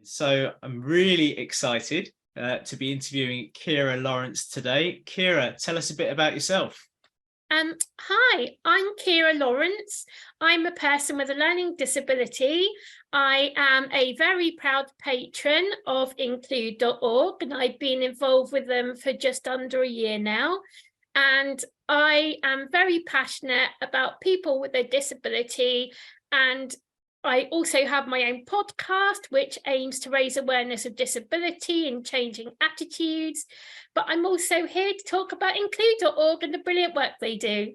So I'm really excited to be interviewing Ciara Lawrence today. Ciara, tell us a bit about yourself. Hi, I'm Ciara Lawrence. I'm a person with a learning disability. I am a very proud patron of Include.org, and I've been involved with them for just under a year now. And I am very passionate about people with a disability, and I also have my own podcast, which aims to raise awareness of disability and changing attitudes. But I'm also here to talk about Include.org and the brilliant work they do.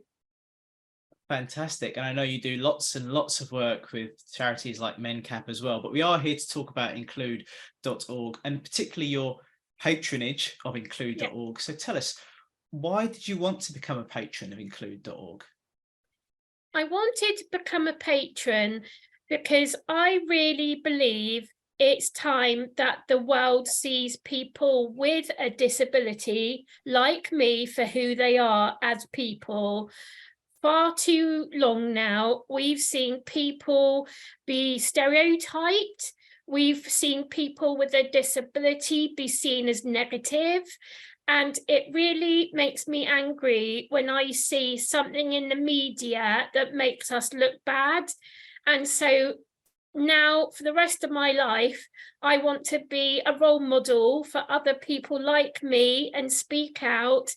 Fantastic. And I know you do lots and lots of work with charities like MenCap as well, but we are here to talk about Include.org and particularly your patronage of Include.org. So tell us, why did you want to become a patron of Include.org? I wanted to become a patron because I really believe it's time that the world sees people with a disability like me for who they are as people. Far too long now, we've seen people be stereotyped. We've seen people with a disability be seen as negative. And it really makes me angry when I see something in the media that makes us look bad. And so now, for the rest of my life, I want to be a role model for other people like me and speak out.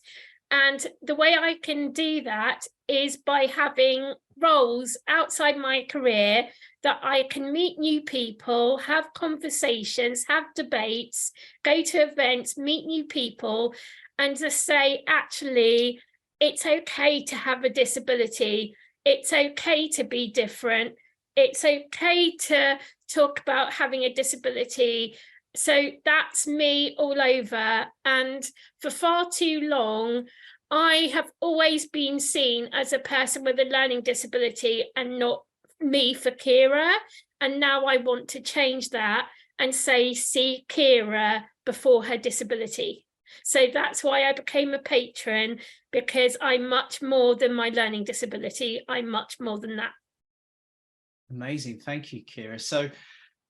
And the way I can do that is by having roles outside my career that I can meet new people, have conversations, have debates, go to events, meet new people, and just say, actually, it's okay to have a disability. It's okay to be different. It's okay to talk about having a disability. So that's me all over. And for far too long, I have always been seen as a person with a learning disability and not me for Ciara. And now I want to change that and say, see Ciara before her disability. So that's why I became a patron, because I'm much more than my learning disability. I'm much more than that. Amazing. Thank you, Ciara. So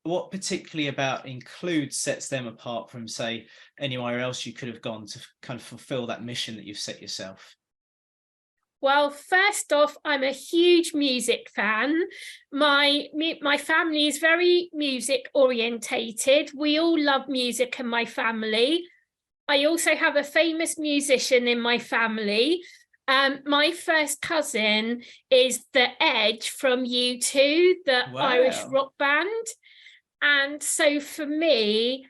what particularly about Include sets them apart from, say, anywhere else you could have gone to kind of fulfill that mission that you've set yourself? Well, first off, I'm a huge music fan. My family is very music orientated. We all love music in my family. I also have a famous musician in my family. My first cousin is The Edge from U2, the Irish rock band. And so for me,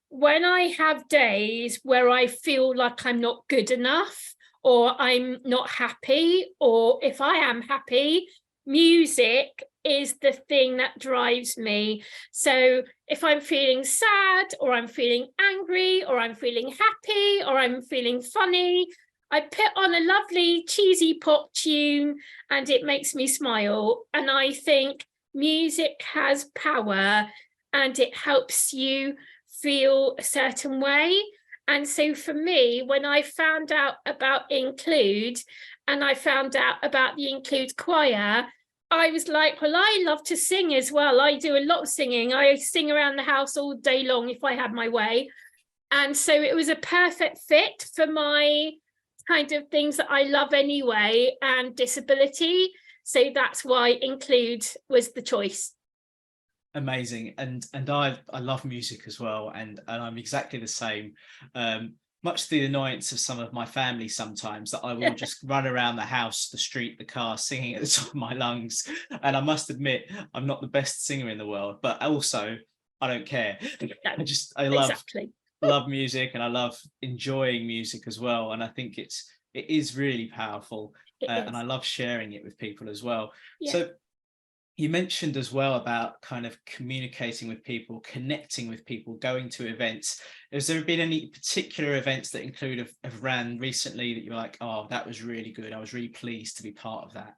when I have days where I feel like I'm not good enough, or I'm not happy, or if I am happy, music is the thing that drives me. So if I'm feeling sad, or I'm feeling angry, or I'm feeling happy, or I'm feeling funny, I put on a lovely cheesy pop tune and it makes me smile. And I think music has power and it helps you feel a certain way. And so for me, when I found out about Include and I found out about the Include choir, I was like, well, I love to sing as well. I do a lot of singing. I sing around the house all day long if I had my way. And so it was a perfect fit for my kind of things that I love anyway, and disability. So that's why Include was the choice. Amazing. And I love music as well, and I'm exactly the same. Much to the annoyance of some of my family sometimes, that I will just run around the house, the street, the car, singing at the top of my lungs. And I must admit, I'm not the best singer in the world, but also I don't care. I love music, and I love enjoying music as well. And I think it is really powerful, and I love sharing it with people as well. Yeah. So you mentioned as well about kind of communicating with people, connecting with people, going to events. Has there been any particular events that Include have ran recently that you're like, oh, that was really good, I was really pleased to be part of that?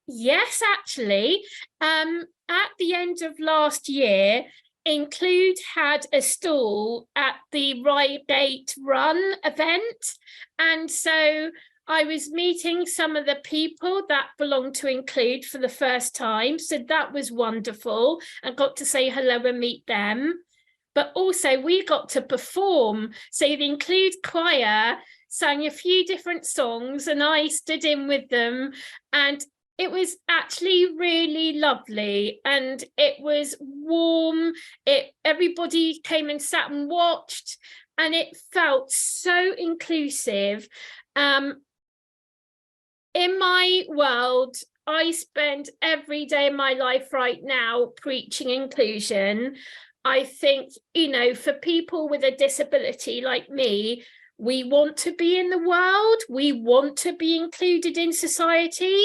Yes, actually. At the end of last year, Include had a stall at the Reigate Run event. And so I was meeting some of the people that belong to Include for the first time. So that was wonderful. I got to say hello and meet them. But also we got to perform. So the Include choir sang a few different songs and I stood in with them, and it was actually really lovely and it was warm. Everybody came and sat and watched, and it felt so inclusive. In my world, I spend every day of my life right now preaching inclusion. I think, for people with a disability like me, we want to be in the world, we want to be included in society.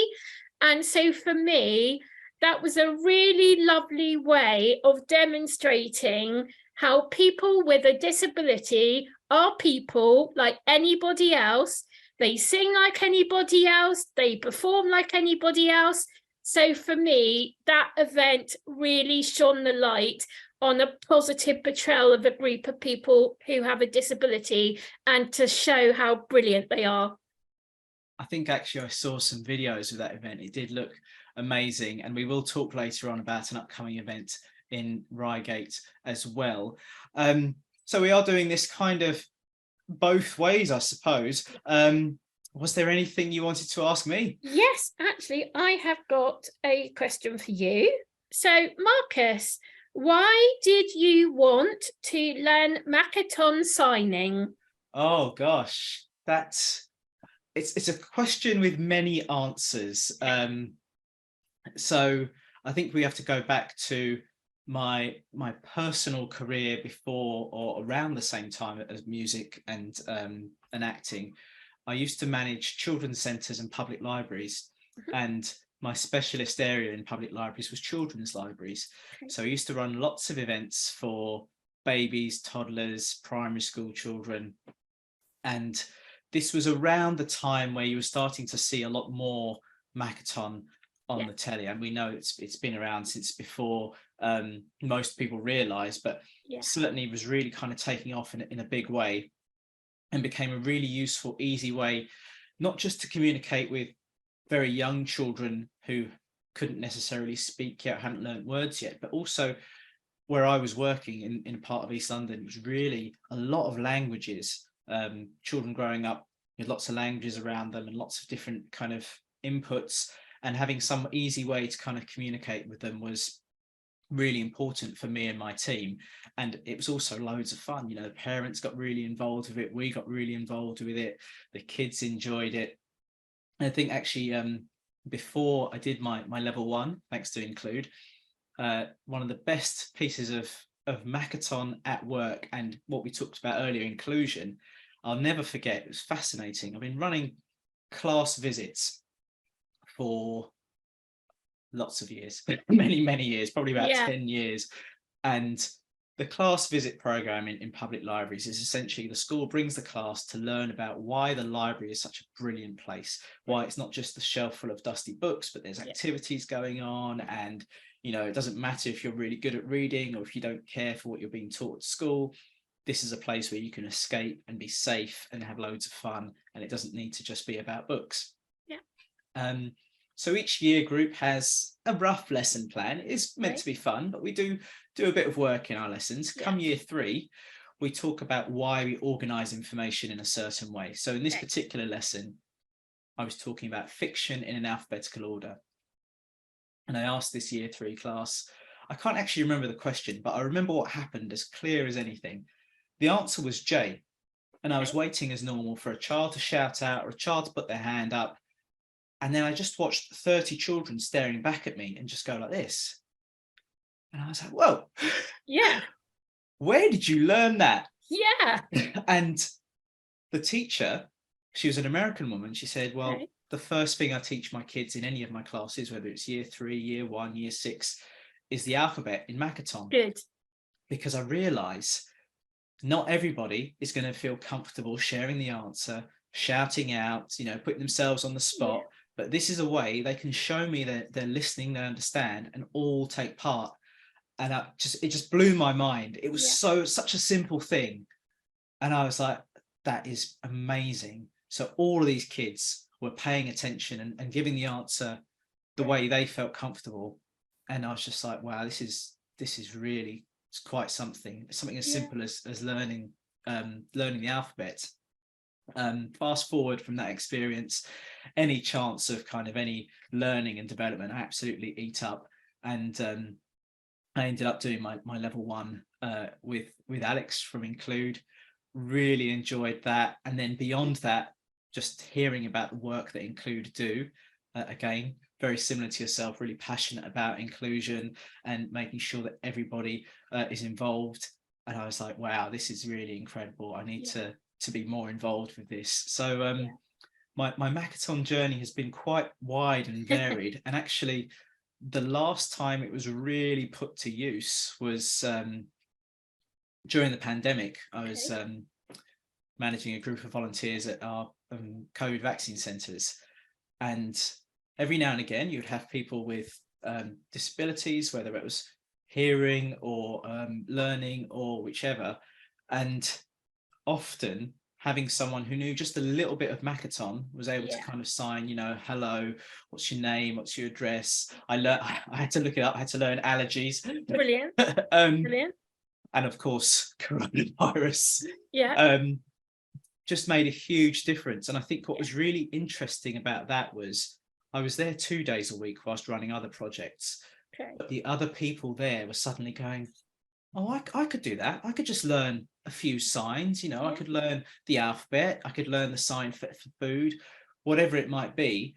And so for me, that was a really lovely way of demonstrating how people with a disability are people like anybody else. They sing like anybody else, they perform like anybody else. So for me, that event really shone the light on a positive portrayal of a group of people who have a disability and to show how brilliant they are. I think actually I saw some videos of that event. It did look amazing, and we will talk later on about an upcoming event in Reigate as well. So we are doing this kind of both ways, I suppose. Was there anything you wanted to ask me? Yes, actually, I have got a question for you. So, Marcus, why did you want to learn Makaton signing? Oh gosh, it's a question with many answers. So I think we have to go back to my personal career before or around the same time as music and acting. I used to manage children's centres and public libraries, and my specialist area in public libraries was children's libraries. Okay. So I used to run lots of events for babies, toddlers, primary school children, and this was around the time where you were starting to see a lot more Makaton on the telly, and we know it's been around since before most people realise, but certainly was really kind of taking off in a big way, and became a really useful, easy way, not just to communicate with very young children who couldn't necessarily speak yet, hadn't learned words yet, but also where I was working in a part of East London, it was really a lot of languages. Children growing up with lots of languages around them and lots of different kind of inputs, and having some easy way to kind of communicate with them was really important for me and my team. And it was also loads of fun. The parents got really involved with it, we got really involved with it, the kids enjoyed it. And I think actually before I did my level 1, thanks to Include, one of the best pieces of Makaton at work, and what we talked about earlier, inclusion, I'll never forget. It was fascinating. I've been running class visits for lots of years, many years, probably about 10 years. And the class visit program in public libraries is essentially the school brings the class to learn about why the library is such a brilliant place, why it's not just a shelf full of dusty books, but there's activities going on. And it doesn't matter if you're really good at reading or if you don't care for what you're being taught at school. This is a place where you can escape and be safe and have loads of fun, and it doesn't need to just be about books. So each year group has a rough lesson plan. It's meant to be fun, but we do a bit of work in our lessons. Come year 3, we talk about why we organise information in a certain way. So in this particular lesson, I was talking about fiction in an alphabetical order. And I asked this year 3 class, I can't actually remember the question, but I remember what happened as clear as anything. The answer was J. And I was waiting as normal for a child to shout out or a child to put their hand up. And then I just watched 30 children staring back at me and just go like this. And I was like, whoa. Yeah. Where did you learn that? Yeah. And the teacher, she was an American woman. She said, well, the first thing I teach my kids in any of my classes, whether it's year 3, year 1, year 6, is the alphabet in Makaton. Good. Because I realise not everybody is going to feel comfortable sharing the answer, shouting out, putting themselves on the spot. But this is a way they can show me that they're listening, they understand, and all take part. And it just blew my mind. It was such a simple thing. And I was like, that is amazing. So all of these kids were paying attention and giving the answer the way they felt comfortable. And I was just like, wow, this is really, it's quite something. Something as simple as learning the alphabet. Fast forward from that experience, any chance of kind of any learning and development, I absolutely eat up. And I ended up doing my level 1 with Alex from Include. Really enjoyed that. And then beyond that, just hearing about the work that Include do, again, very similar to yourself, really passionate about inclusion and making sure that everybody is involved. And I was like, wow, this is really incredible. I need to be more involved with this. So my Makaton journey has been quite wide and varied. And actually, the last time it was really put to use was during the pandemic. I was managing a group of volunteers at our COVID vaccine centres, and every now and again you'd have people with disabilities, whether it was hearing or learning or whichever, and often having someone who knew just a little bit of Makaton was able to kind of sign, hello, what's your name, what's your address. I had to look it up. I had to learn allergies. Brilliant. Brilliant. And of course, coronavirus. Just made a huge difference. And I think what was really interesting about that was I was there 2 days a week whilst running other projects. But the other people there were suddenly going, oh, I could do that. I could just learn a few signs, I could learn the alphabet, I could learn the sign for food, whatever it might be.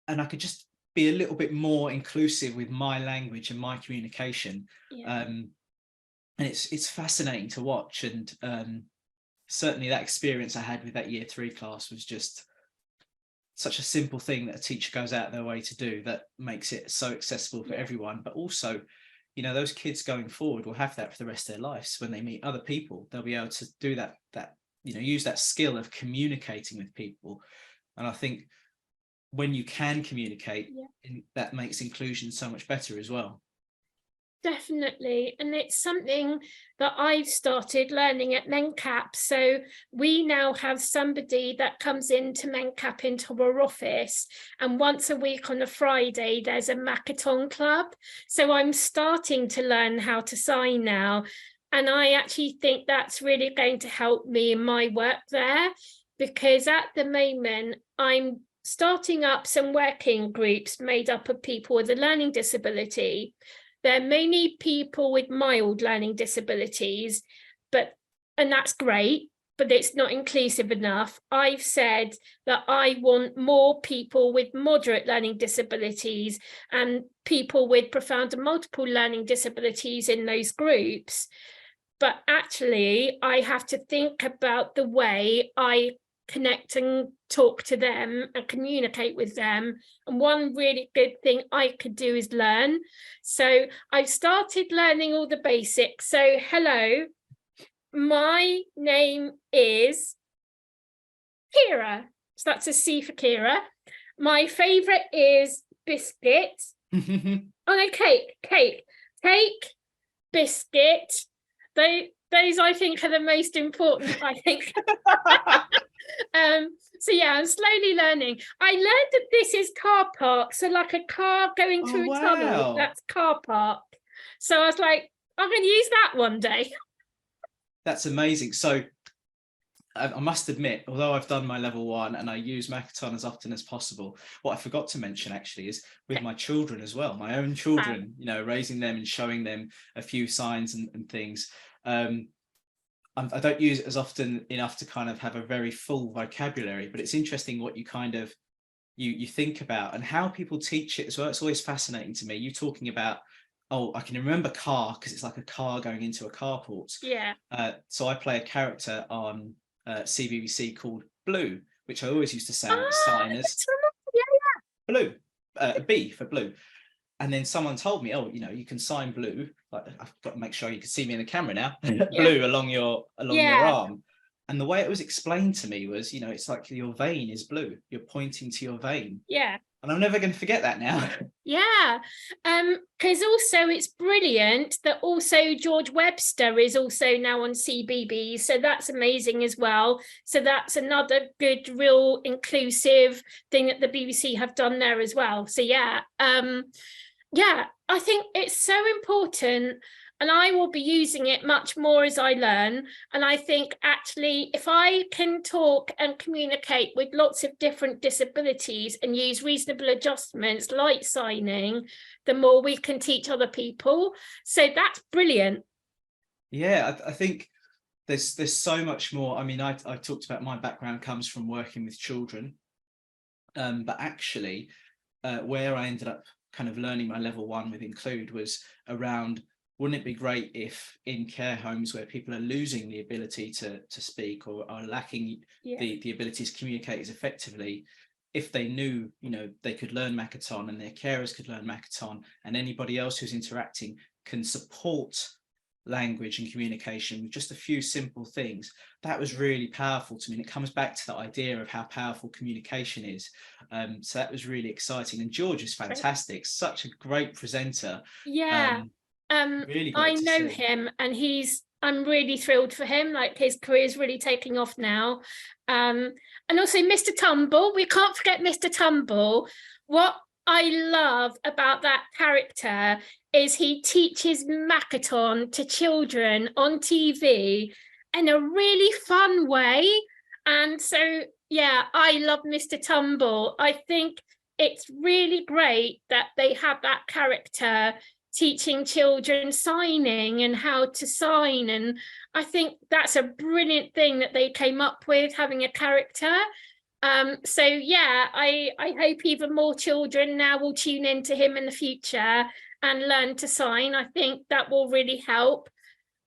And I could just be a little bit more inclusive with my language and my communication. And it's fascinating to watch. And certainly that experience I had with that year 3 class was just such a simple thing that a teacher goes out their way to do that makes it so accessible for everyone. But also, those kids going forward will have that for the rest of their lives. When they meet other people, they'll be able to do that, use that skill of communicating with people. And I think when you can communicate, that makes inclusion so much better as well. Definitely. And it's something that I've started learning at MenCap. So we now have somebody that comes into MenCap into our office, and once a week on a Friday, there's a Makaton club. So I'm starting to learn how to sign now. And I actually think that's really going to help me in my work there, because at the moment, I'm starting up some working groups made up of people with a learning disability. They're mainly people with mild learning disabilities, and that's great, but it's not inclusive enough. I've said that I want more people with moderate learning disabilities and people with profound and multiple learning disabilities in those groups. But actually, I have to think about the way I connect and talk to them and communicate with them. And one really good thing I could do is learn. So I've started learning all the basics. So hello, my name is Ciara. So that's a C for Ciara. My favorite is biscuit. Oh no, cake, biscuit. Those I think are the most important, I think. So yeah, I'm slowly learning. I learned that this is car park, so like a car going through a tunnel, that's car park. So I was like, I'm going to use that one day. That's amazing. So I must admit, although I've done my level 1 and I use Makaton as often as possible, what I forgot to mention actually is with my children as well, my own children, raising them and showing them a few signs and things. I don't use it as often enough to kind of have a very full vocabulary, but it's interesting what you kind of you think about and how people teach it as well. It's always fascinating to me. You talking about, I can remember car because it's like a car going into a carport. So I play a character on CVBC called Blue, which I always used to sign as Blue, B for blue. And then someone told me, you can sign blue. Like, I've got to make sure you can see me in the camera now. Blue along your arm. And the way it was explained to me was, it's like your vein is blue. You're pointing to your vein. Yeah. And I'm never going to forget that now. Yeah, because also it's brilliant that also George Webster is also now on CBB, so that's amazing as well. So that's another good, real inclusive thing that the BBC have done there as well. So yeah, I think it's so important, and I will be using it much more as I learn. And I think actually, if I can talk and communicate with lots of different disabilities and use reasonable adjustments like signing, the more we can teach other people. So that's brilliant. Yeah, I think there's so much more. I mean, I talked about my background comes from working with children, but actually, where I ended up kind of learning my level 1 with Include was around, wouldn't it be great if in care homes where people are losing the ability to speak or are lacking the ability to communicate as effectively, if they knew, they could learn Makaton and their carers could learn Makaton, and anybody else who's interacting can support language and communication with just a few simple things. That was really powerful to me, and it comes back to the idea of how powerful communication is. So that was really exciting, and George is fantastic, such a great presenter. Really great I to know see him, and I'm really thrilled for him. Like, his career's really taking off now. And also Mr. Tumble, we can't forget Mr. Tumble. What I love about that character is he teaches Makaton to children on TV in a really fun way. And so, yeah, I love Mr. Tumble. I think it's really great that they have that character teaching children signing and how to sign. And I think that's a brilliant thing that they came up with, having a character. So yeah, I hope even more children now will tune into him in the future and learn to sign. I think that will really help.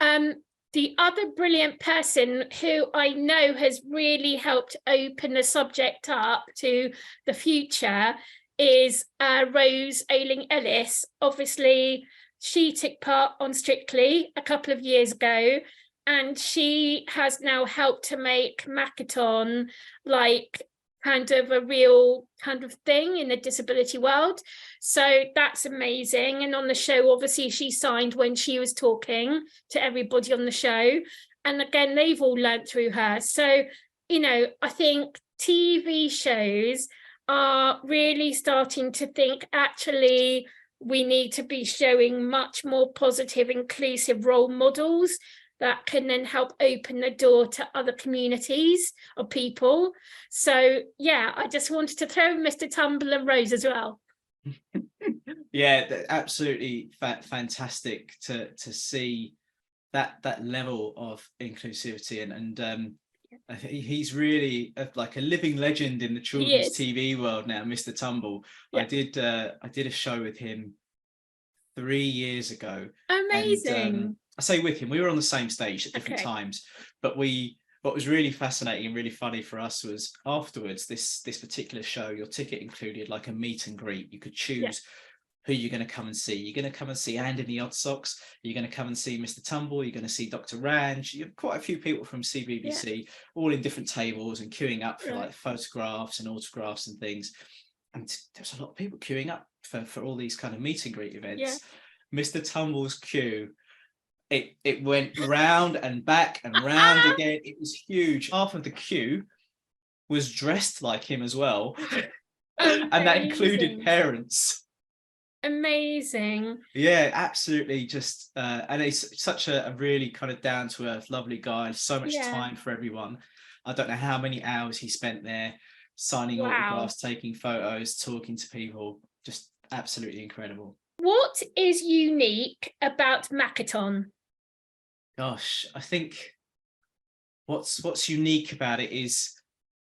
The other brilliant person who I know has really helped open the subject up to the future is Rose Ayling-Ellis. Obviously, she took part on Strictly a couple of years ago, and she has now helped to make Makaton like kind of a real kind of thing in the disability world. So that's amazing. And on the show, obviously, she signed when she was talking to everybody on the show. And again, they've all learned through her. So, I think TV shows are really starting to think, actually, we need to be showing much more positive, inclusive role models that can then help open the door to other communities of people. So yeah, I just wanted to throw Mr. Tumble and Rose as well. Yeah, absolutely fantastic to see that level of inclusivity, and I think he's really like a living legend in the children's TV world now, Mr. Tumble. Yeah. I did a show with him 3 years ago. Amazing. And I say with him, we were on the same stage at different times, but what was really fascinating and really funny for us was afterwards, this particular show, your ticket included like a meet and greet. You could choose who you're going to come and see. You're going to come and see And in the Odd Socks. You're going to come and see Mr. Tumble. You're going to see Dr. Ranj. You have quite a few people from CBBC, all in different tables and queuing up for like photographs and autographs and things. And there's a lot of people queuing up for all these kind of meet and greet events. Mr. Tumble's queue, it went round and back and round again. It was huge. Half of the queue was dressed like him as well. And that included parents. Amazing. Yeah, absolutely. Just and he's such a really kind of down to earth, lovely guy. So much time for everyone. I don't know how many hours he spent there signing autographs, taking photos, talking to people. Just absolutely incredible. What is unique about Makaton? Gosh, I think what's unique about it is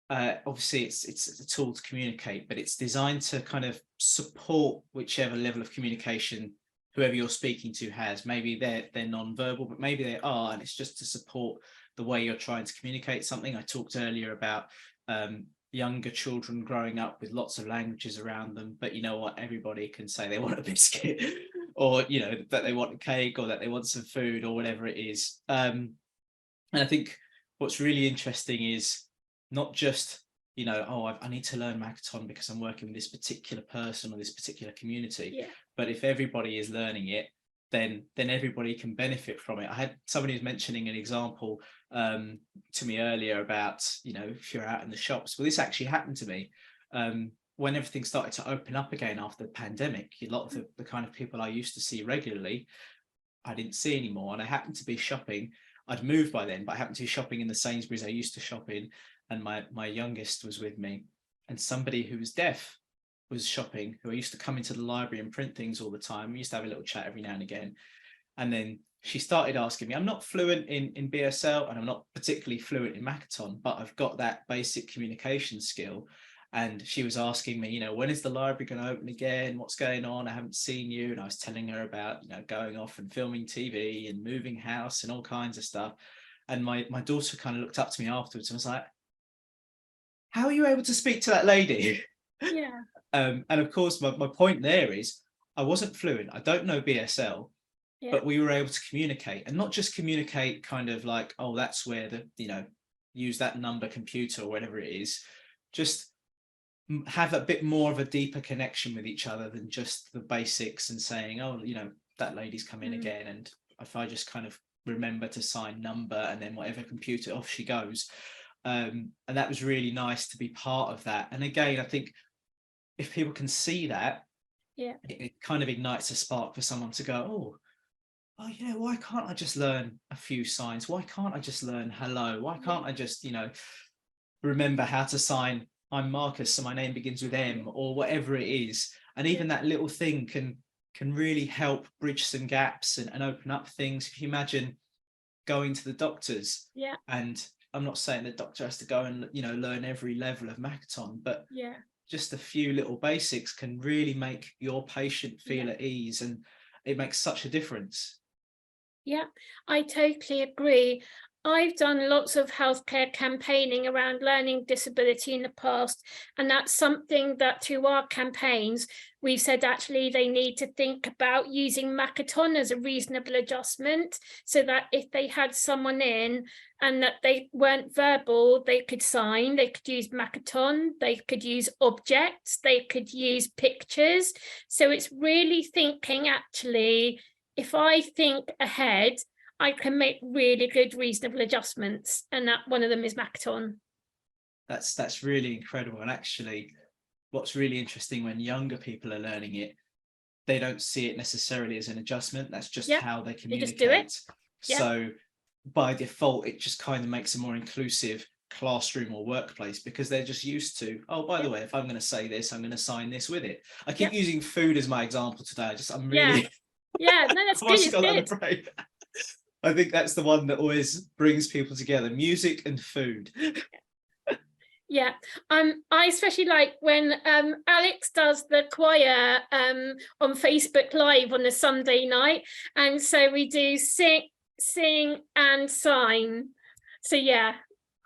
obviously it's a tool to communicate, but it's designed to kind of support whichever level of communication whoever you're speaking to has. Maybe they're non-verbal, but maybe they are, and it's just to support the way you're trying to communicate something. I talked earlier about younger children growing up with lots of languages around them, but you know what, everybody can say they want a biscuit or that they want a cake or that they want some food or whatever it is. And I think what's really interesting is not just, you know, oh, I need to learn Makaton because I'm working with this particular person or this particular community. Yeah. But if everybody is learning it, then everybody can benefit from it. I had somebody who's mentioning an example to me earlier about, you know, if you're out in the shops. Well, this actually happened to me when everything started to open up again after the pandemic. A lot of the kind of people I used to see regularly, I didn't see anymore. And I happened to be shopping. I'd moved by then, but I happened to be shopping in the Sainsbury's I used to shop in, and my youngest was with me, and somebody who was deaf was shopping, who I used to come into the library and print things all the time. We used to have a little chat every now and again. And then she started asking me, I'm not fluent in BSL and I'm not particularly fluent in Makaton, but I've got that basic communication skill. And she was asking me, you know, when is the library going to open again? What's going on? I haven't seen you. And I was telling her about, you know, going off and filming TV and moving house and all kinds of stuff. And my daughter kind of looked up to me afterwards and was like, how are you able to speak to that lady? Yeah. And of course, my point there is I wasn't fluent. I don't know BSL, but we were able to communicate, and not just communicate kind of like, oh, that's where the, you know, use that number computer or whatever it is. Just have a bit more of a deeper connection with each other than just the basics and saying, oh, you know, that lady's come in again. And if I just kind of remember to sign number and then whatever computer, off she goes. And that was really nice to be part of that. And again, I think if people can see that, it kind of ignites a spark for someone to go, oh, yeah, why can't I just learn a few signs? Why can't I just learn hello? Why can't I just, you know, remember how to sign, I'm Marcus, so my name begins with M, or whatever it is. And even that little thing can really help bridge some gaps and open up things. If you imagine going to the doctors, and I'm not saying the doctor has to go and, you know, learn every level of Makaton, but just a few little basics can really make your patient feel at ease, and it makes such a difference. Yeah, I totally agree. I've done lots of healthcare campaigning around learning disability in the past, and that's something that through our campaigns, we've said actually they need to think about using Makaton as a reasonable adjustment, so that if they had someone in and that they weren't verbal, they could sign, they could use Makaton, they could use objects, they could use pictures. So it's really thinking, actually, if I think ahead, I can make really good, reasonable adjustments, and that one of them is Makaton. That's really incredible. And actually, what's really interesting when younger people are learning it, they don't see it necessarily as an adjustment. That's just how they communicate. They just do it. So by default, it just kind of makes a more inclusive classroom or workplace, because they're just used to, oh, by the way, if I'm going to say this, I'm going to sign this with it. I keep using food as my example today. I'm really no, that's good. It's good. I think that's the one that always brings people together: music and food. Yeah, I especially like when Alex does the choir on Facebook Live on a Sunday night, and so we do sing and sign. So yeah,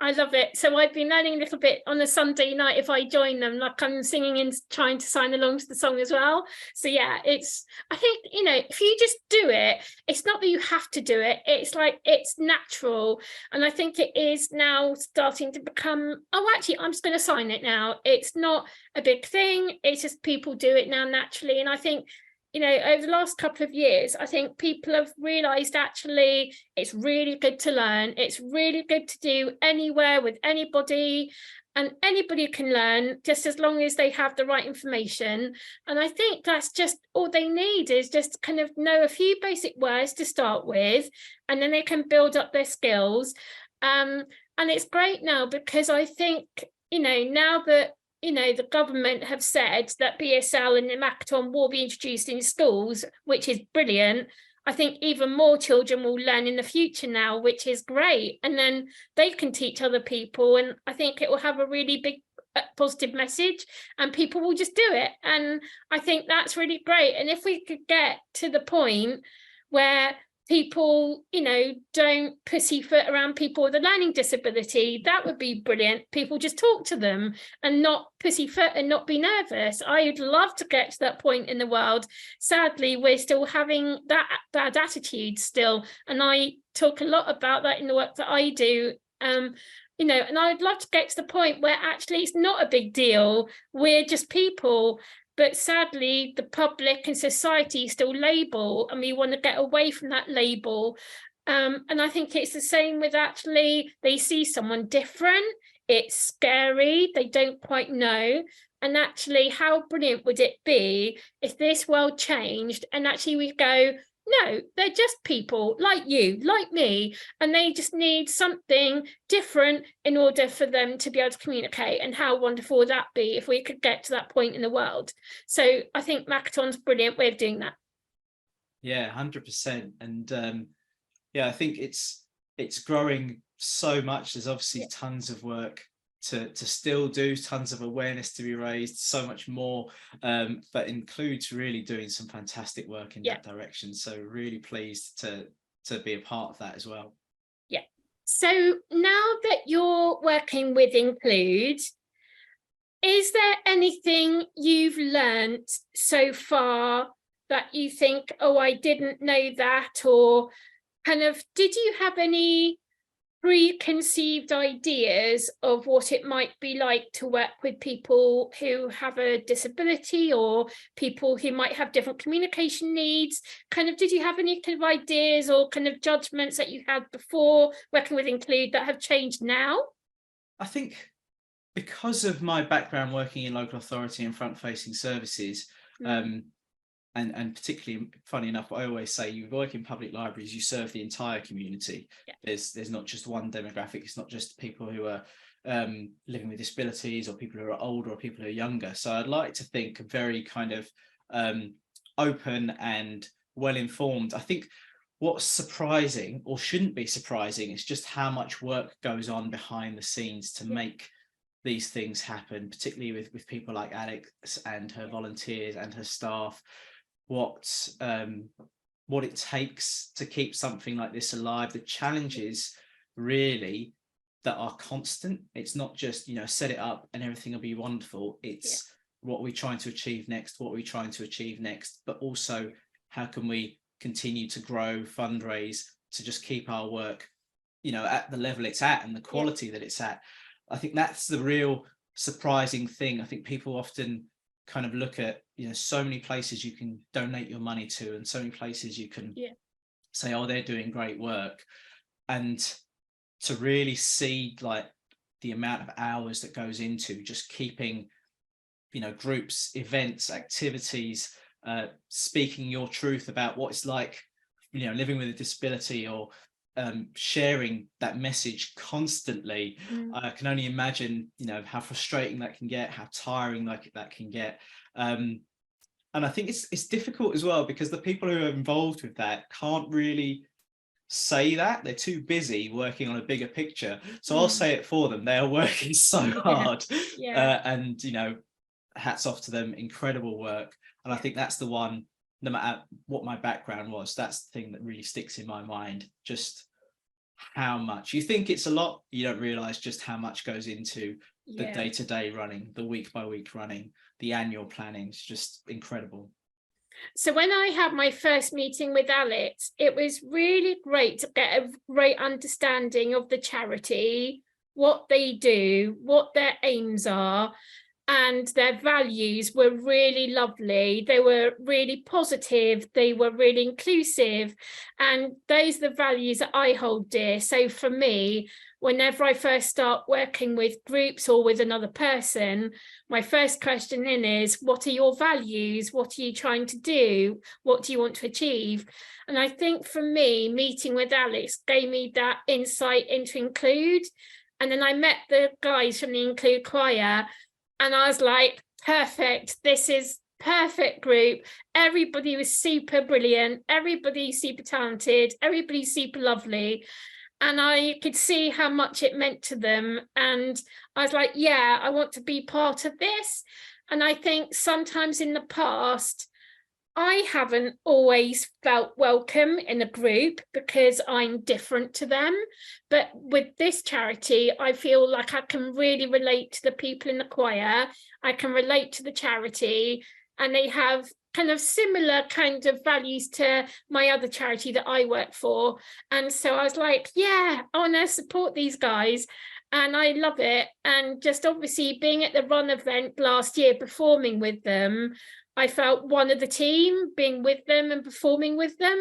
I love it. So I've been learning a little bit on a Sunday night. If I join them, like I'm singing and trying to sign along to the song as well. So yeah, I think, you know, if you just do it, it's not that you have to do it. It's like, it's natural. And I think it is now starting to become, oh, actually, I'm just going to sign it now. It's not a big thing. It's just people do it now naturally. And I think, you know, over the last couple of years, I think people have realised actually it's really good to learn. It's really good to do anywhere with anybody, and anybody can learn just as long as they have the right information. And I think that's just all they need, is just kind of know a few basic words to start with, and then they can build up their skills. And it's great now, because I think, you know, now that, you know, the government have said that BSL and the Makaton will be introduced in schools, which is brilliant. I think even more children will learn in the future now, which is great. And then they can teach other people. And I think it will have a really big positive message, and people will just do it. And I think that's really great. And if we could get to the point where people, you know, don't pussyfoot around people with a learning disability, that would be brilliant. People just talk to them and not pussyfoot and not be nervous. I would love to get to that point in the world. Sadly, we're still having that bad attitude still. And I talk a lot about that in the work that I do. You know, and I'd love to get to the point where actually it's not a big deal. We're just people. But sadly, the public and society still label, and we want to get away from that label. And I think it's the same with actually, they see someone different, it's scary, they don't quite know. And actually, how brilliant would it be if this world changed and actually we go, no, they're just people like you, like me, and they just need something different in order for them to be able to communicate. And how wonderful would that be if we could get to that point in the world? So I think Makaton's a brilliant way of doing that. Yeah, 100%. And yeah, I think it's growing so much. There's obviously tons of work to still do, tons of awareness to be raised, so much more, but includes really doing some fantastic work in that direction. So really pleased to be a part of that as well. Yeah. So now that you're working with Include, is there anything you've learned so far that you think, oh, I didn't know that, or kind of, did you have any preconceived ideas of what it might be like to work with people who have a disability or people who might have different communication needs? Kind of, did you have any kind of ideas or kind of judgments that you had before working with Include that have changed now? I think because of my background working in local authority and front-facing services, and particularly, funny enough, I always say, you work in public libraries, you serve the entire community. There's not just one demographic. It's not just people who are living with disabilities or people who are older or people who are younger. So I'd like to think very kind of open and well-informed. I think what's surprising, or shouldn't be surprising, is just how much work goes on behind the scenes to make these things happen, particularly with people like Alex and her volunteers and her staff. What it takes to keep something like this alive, the challenges really that are constant. It's not just, you know, set it up and everything will be wonderful. It's what we're trying to achieve next, but also how can we continue to grow, fundraise, to just keep our work, you know, at the level it's at and the quality that it's at. I think that's the real surprising thing. I think people often kind of look at, you know, so many places you can donate your money to, and so many places you can say, oh, they're doing great work. And to really see like the amount of hours that goes into just keeping, you know, groups, events, activities, speaking your truth about what it's like, you know, living with a disability, or sharing that message constantly. I can only imagine, you know, how frustrating that can get, how tiring like that can get. And I think it's difficult as well, because the people who are involved with that can't really say that. They're too busy working on a bigger picture. So I'll say it for them. They are working so hard. And, you know, hats off to them, incredible work. And I think that's the one, no matter what my background was, that's the thing that really sticks in my mind. Just how much you think it's a lot, you don't realize just how much goes into the day-to-day running, the week-by-week running, the annual planning. It's just incredible. So when I had my first meeting with Alex, it was really great to get a great understanding of the charity, what they do, what their aims are, and their values were really lovely. They were really positive. They were really inclusive. And those are the values that I hold dear. So for me, whenever I first start working with groups or with another person, my first question in is, what are your values? What are you trying to do? What do you want to achieve? And I think for me, meeting with Alex gave me that insight into Include. And then I met the guys from the Include choir, and I was like, perfect, this is perfect group. Everybody was super brilliant. Everybody super talented. Everybody super lovely. And I could see how much it meant to them. And I was like, yeah, I want to be part of this. And I think sometimes in the past, I haven't always felt welcome in a group because I'm different to them. But with this charity, I feel like I can really relate to the people in the choir. I can relate to the charity, and they have kind of similar kind of values to my other charity that I work for. And so I was like, yeah, I want to support these guys. And I love it. And just obviously being at the Run event last year, performing with them, I felt one of the team, being with them and performing with them.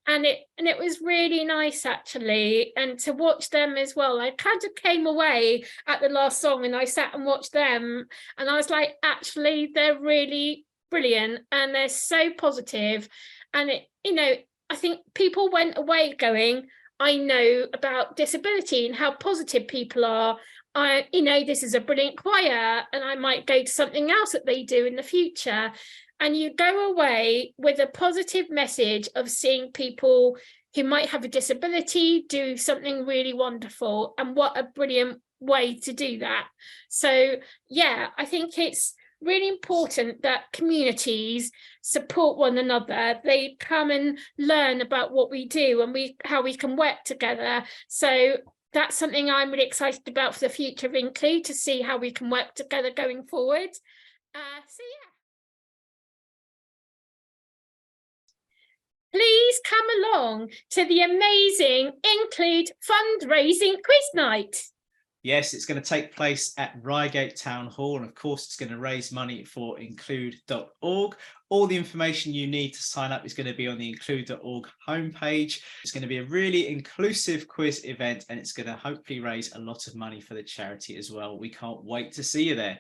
And it was really nice, actually. And to watch them as well. I kind of came away at the last song and I sat and watched them. And I was like, actually, they're really brilliant and they're so positive. And I think people went away going, I know about disability and how positive people are. This is a brilliant choir, and I might go to something else that they do in the future. And you go away with a positive message of seeing people who might have a disability do something really wonderful. And what a brilliant way to do that. So, yeah, I think it's really important that communities support one another. They come and learn about what we do and how we can work together. So that's something I'm really excited about for the future of Include, to see how we can work together going forward. So yeah. Please come along to the amazing Include fundraising quiz night. Yes, it's going to take place at Reigate Town Hall, and of course it's going to raise money for include.org. All the information you need to sign up is going to be on the include.org homepage. It's going to be a really inclusive quiz event, and it's going to hopefully raise a lot of money for the charity as well. We can't wait to see you there.